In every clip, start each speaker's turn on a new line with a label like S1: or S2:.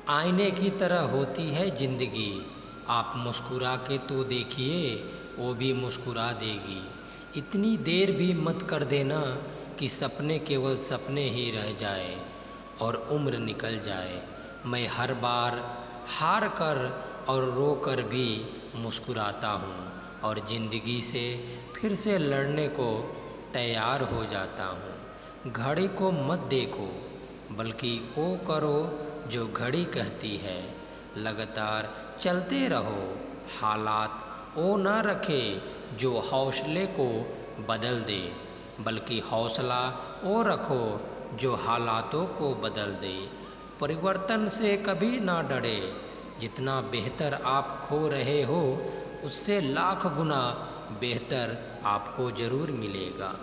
S1: आईने की तरह होती है जिंदगी, आप मुस्कुरा के तो देखिए, वो भी मुस्कुरा देगी। इतनी देर भी मत कर देना कि सपने केवल सपने ही रह जाए और उम्र निकल जाए। मैं हर बार हार कर और रो कर भी मुस्कुराता हूँ और ज़िंदगी से फिर से लड़ने को तैयार हो जाता हूँ। घड़ी को मत देखो, बल्कि वो करो जो घड़ी कहती है। लगातार चलते रहो, हालात वो न रखे जो हौसले को बदल दे, बल्कि हौसला वो रखो जो हालातों को बदल दे। परिवर्तन से कभी ना डरे, जितना बेहतर आप खो रहे हो उससे लाख गुना बेहतर आपको ज़रूर मिलेगा।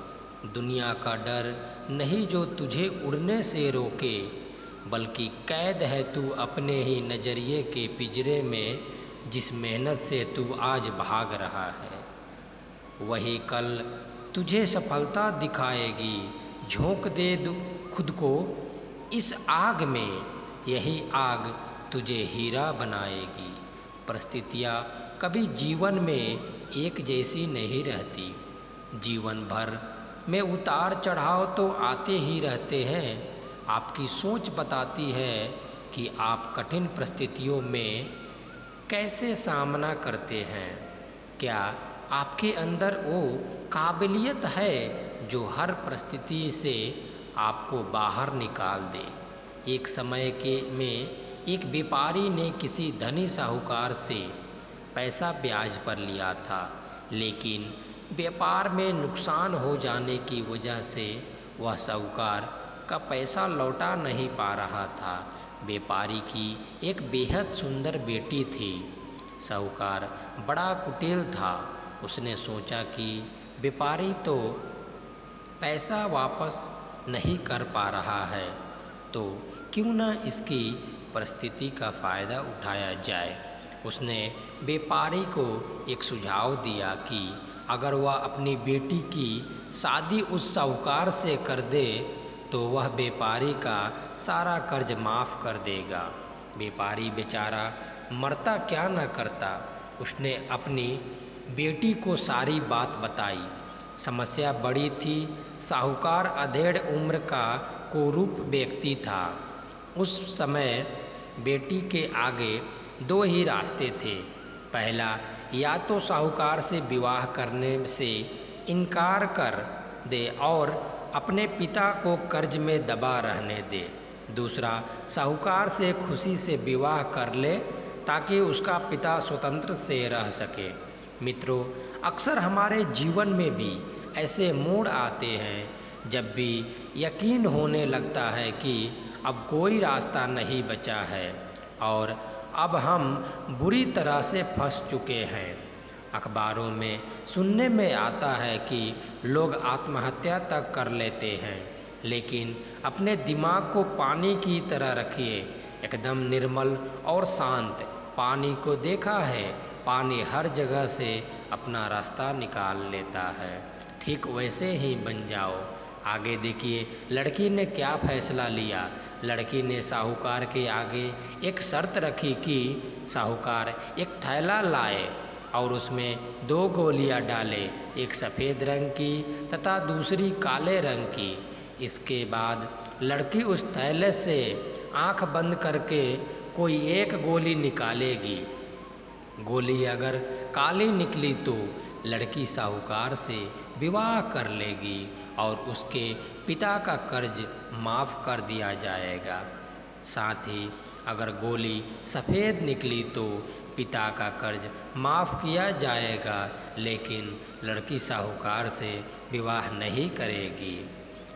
S1: दुनिया का डर नहीं जो तुझे उड़ने से रोके, बल्कि कैद है तू अपने ही नज़रिए के पिंजरे में। जिस मेहनत से तू आज भाग रहा है, वही कल तुझे सफलता दिखाएगी। झोंक दे खुद को इस आग में, यही आग तुझे हीरा बनाएगी। परिस्थितियाँ कभी जीवन में एक जैसी नहीं रहती। जीवन भर में उतार चढ़ाव तो आते ही रहते हैं। आपकी सोच बताती है कि आप कठिन परिस्थितियों में कैसे सामना करते हैं। क्या आपके अंदर वो काबिलियत है जो हर परिस्थिति से आपको बाहर निकाल दे। एक समय में एक व्यापारी ने किसी धनी साहूकार से पैसा ब्याज पर लिया था, लेकिन व्यापार में नुकसान हो जाने की वजह से वह साहूकार का पैसा लौटा नहीं पा रहा था। व्यापारी की एक बेहद सुंदर बेटी थी। साहूकार बड़ा कुटिल था। उसने सोचा कि व्यापारी तो पैसा वापस नहीं कर पा रहा है, तो क्यों न इसकी परिस्थिति का फ़ायदा उठाया जाए। उसने व्यापारी को एक सुझाव दिया कि अगर वह अपनी बेटी की शादी उस साहूकार से कर दे तो वह व्यापारी का सारा कर्ज माफ़ कर देगा। व्यापारी बेचारा मरता क्या न करता। उसने अपनी बेटी को सारी बात बताई। समस्या बड़ी थी। साहूकार अधेड़ उम्र का कुरूप व्यक्ति था। उस समय बेटी के आगे दो ही रास्ते थे। पहला, या तो साहूकार से विवाह करने से इनकार कर दे और अपने पिता को कर्ज में दबा रहने दे। दूसरा, साहूकार से खुशी से विवाह कर ले ताकि उसका पिता स्वतंत्र से रह सके। मित्रों, अक्सर हमारे जीवन में भी ऐसे मोड़ आते हैं जब भी यकीन होने लगता है कि अब कोई रास्ता नहीं बचा है और अब हम बुरी तरह से फंस चुके हैं। अखबारों में सुनने में आता है कि लोग आत्महत्या तक कर लेते हैं, लेकिन अपने दिमाग को पानी की तरह रखिए, एकदम निर्मल और शांत। पानी को देखा है, पानी हर जगह से अपना रास्ता निकाल लेता है। ठीक वैसे ही बन जाओ। आगे देखिए लड़की ने क्या फैसला लिया। लड़की ने साहूकार के आगे एक शर्त रखी कि साहूकार एक थैला लाए और उसमें दो गोलियां डाले, एक सफ़ेद रंग की तथा दूसरी काले रंग की। इसके बाद लड़की उस थैले से आंख बंद करके कोई एक गोली निकालेगी। गोली अगर काली निकली तो लड़की साहूकार से विवाह कर लेगी और उसके पिता का कर्ज माफ़ कर दिया जाएगा। साथ ही अगर गोली सफ़ेद निकली तो पिता का कर्ज माफ़ किया जाएगा, लेकिन लड़की साहूकार से विवाह नहीं करेगी।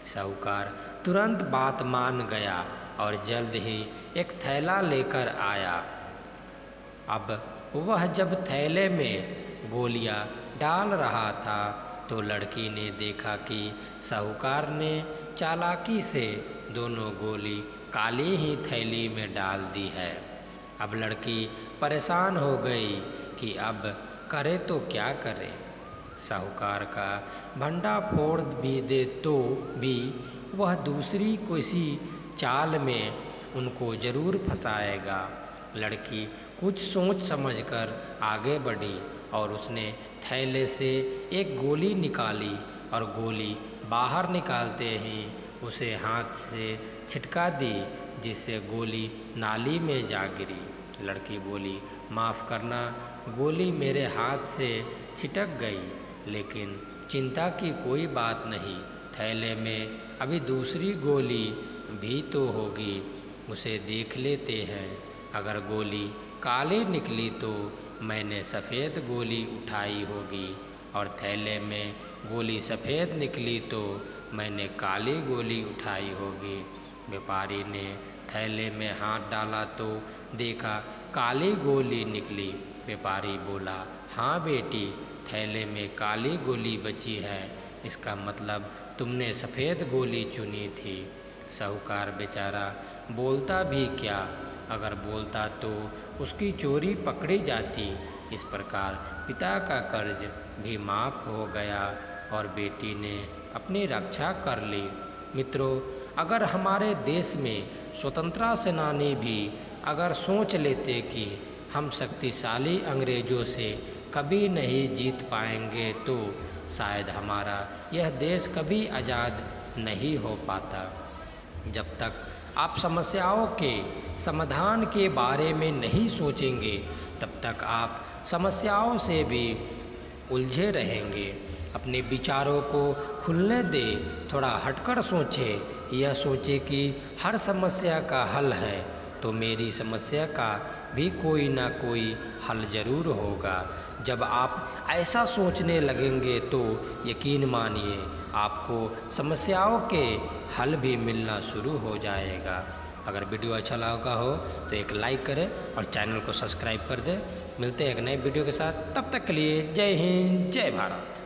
S1: साहूकार तुरंत बात मान गया और जल्द ही एक थैला लेकर आया। अब वह जब थैले में गोलियां डाल रहा था तो लड़की ने देखा कि साहूकार ने चालाकी से दोनों गोली काली ही थैली में डाल दी है। अब लड़की परेशान हो गई कि अब करे तो क्या करे। साहूकार का भंडा फोड़ भी दे तो भी वह दूसरी किसी चाल में उनको जरूर फंसाएगा। लड़की कुछ सोच समझकर आगे बढ़ी और उसने थैले से एक गोली निकाली और गोली बाहर निकालते ही उसे हाथ से छिटका दी, जिससे गोली नाली में जा गिरी। लड़की बोली, माफ़ करना, गोली मेरे हाथ से छिटक गई, लेकिन चिंता की कोई बात नहीं, थैले में अभी दूसरी गोली भी तो होगी, उसे देख लेते हैं। अगर गोली काली निकली तो मैंने सफ़ेद गोली उठाई होगी, और थैले में गोली सफ़ेद निकली तो मैंने काली गोली उठाई होगी। व्यापारी ने थैले में हाथ डाला तो देखा काली गोली निकली। व्यापारी बोला, हाँ बेटी, थैले में काली गोली बची है, इसका मतलब तुमने सफ़ेद गोली चुनी थी। साहूकार बेचारा बोलता भी क्या, अगर बोलता तो उसकी चोरी पकड़ी जाती। इस प्रकार पिता का कर्ज भी माफ़ हो गया और बेटी ने अपनी रक्षा कर ली। मित्रों, अगर हमारे देश में स्वतंत्रता सेनानी भी अगर सोच लेते कि हम शक्तिशाली अंग्रेज़ों से कभी नहीं जीत पाएंगे तो शायद हमारा यह देश कभी आज़ाद नहीं हो पाता। जब तक आप समस्याओं के समाधान के बारे में नहीं सोचेंगे, तब तक आप समस्याओं से भी उलझे रहेंगे। अपने विचारों को खुलने दें, थोड़ा हटकर सोचें। यह सोचें कि हर समस्या का हल है तो मेरी समस्या का भी कोई ना कोई हल ज़रूर होगा। जब आप ऐसा सोचने लगेंगे तो यकीन मानिए आपको समस्याओं के हल भी मिलना शुरू हो जाएगा। अगर वीडियो अच्छा लगा हो तो एक लाइक करें और चैनल को सब्सक्राइब कर दें। मिलते हैं एक नए वीडियो के साथ, तब तक के लिए जय हिंद, जय भारत।